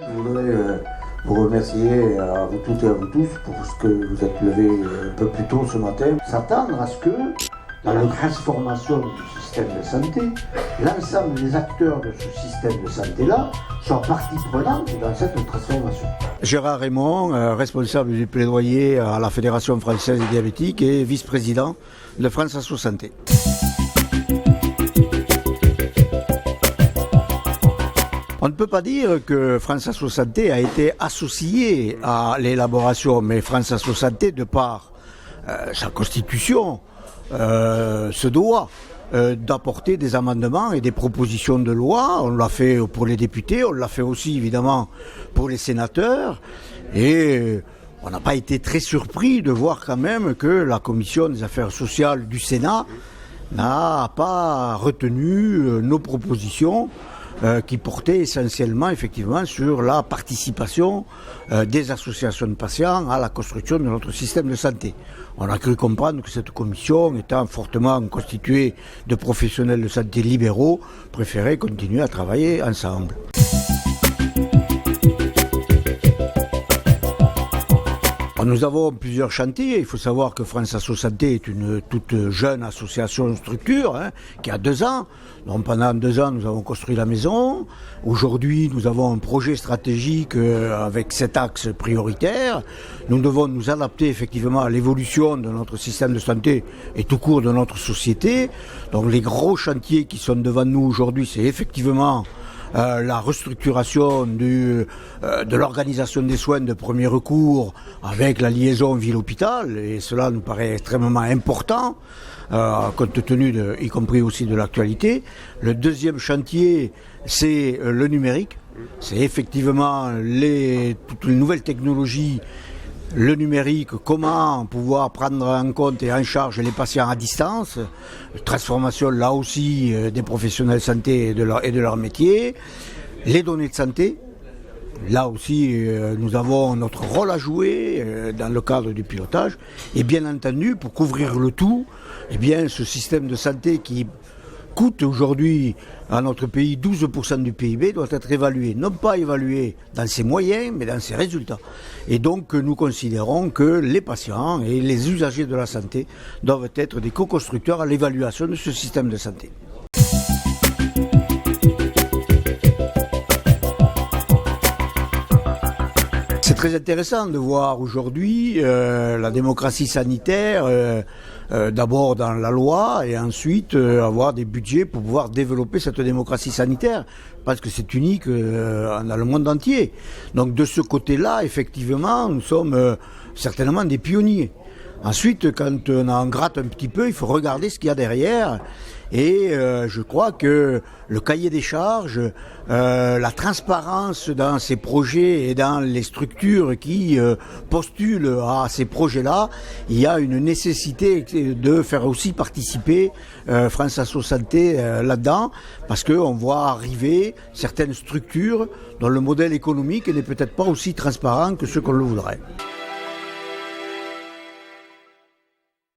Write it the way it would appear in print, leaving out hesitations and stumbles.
Je voudrais vous remercier à vous toutes et à vous tous pour ce que vous êtes levés un peu plus tôt ce matin. S'attendre à ce que, dans la transformation du système de santé, l'ensemble des acteurs de ce système de santé-là soient partie prenante dans cette transformation. Gérard Raymond, responsable du plaidoyer à la Fédération française des diabétiques et vice-président de France Asso Santé. On ne peut pas dire que France Asso Santé a été associée à l'élaboration, mais France Asso Santé, de par sa constitution, se doit d'apporter des amendements et des propositions de loi. On l'a fait pour les députés, on l'a fait aussi évidemment pour les sénateurs, et on n'a pas été très surpris de voir quand même que la Commission des affaires sociales du Sénat n'a pas retenu nos propositions qui portaient essentiellement effectivement sur la participation des associations de patients à la construction de notre système de santé. On a cru comprendre que cette commission, étant fortement constituée de professionnels de santé libéraux, préférait continuer à travailler ensemble. Nous avons plusieurs chantiers. Il faut savoir que France Asso Santé est une toute jeune association structure qui a 2 ans. Donc pendant 2 ans, nous avons construit la maison. Aujourd'hui, nous avons un projet stratégique avec 7 axes prioritaires. Nous devons nous adapter effectivement à l'évolution de notre système de santé et tout court de notre société. Donc les gros chantiers qui sont devant nous aujourd'hui, c'est effectivement la restructuration de l'organisation des soins de premier recours avec la liaison ville-hôpital, et cela nous paraît extrêmement important compte tenu y compris aussi de l'actualité. Le deuxième chantier, c'est le numérique. C'est effectivement toutes les nouvelles technologies, le numérique, comment pouvoir prendre en compte et en charge les patients à distance, transformation là aussi des professionnels de santé et de leur métier, les données de santé. Là aussi, nous avons notre rôle à jouer dans le cadre du pilotage. Et bien entendu, pour couvrir le tout, eh bien, ce système de santé qui coûte aujourd'hui à notre pays 12% du PIB doit être évalué, non pas évalué dans ses moyens, mais dans ses résultats. Et donc nous considérons que les patients et les usagers de la santé doivent être des co-constructeurs à l'évaluation de ce système de santé. C'est très intéressant de voir aujourd'hui la démocratie sanitaire, d'abord dans la loi et ensuite avoir des budgets pour pouvoir développer cette démocratie sanitaire, parce que c'est unique dans le monde entier. Donc de ce côté-là, effectivement, nous sommes certainement des pionniers. Ensuite, quand on en gratte un petit peu, il faut regarder ce qu'il y a derrière. Et je crois que le cahier des charges, la transparence dans ces projets et dans les structures qui postulent à ces projets-là, il y a une nécessité de faire aussi participer France Asso Santé là-dedans, parce qu'on voit arriver certaines structures dont le modèle économique n'est peut-être pas aussi transparent que ce qu'on le voudrait.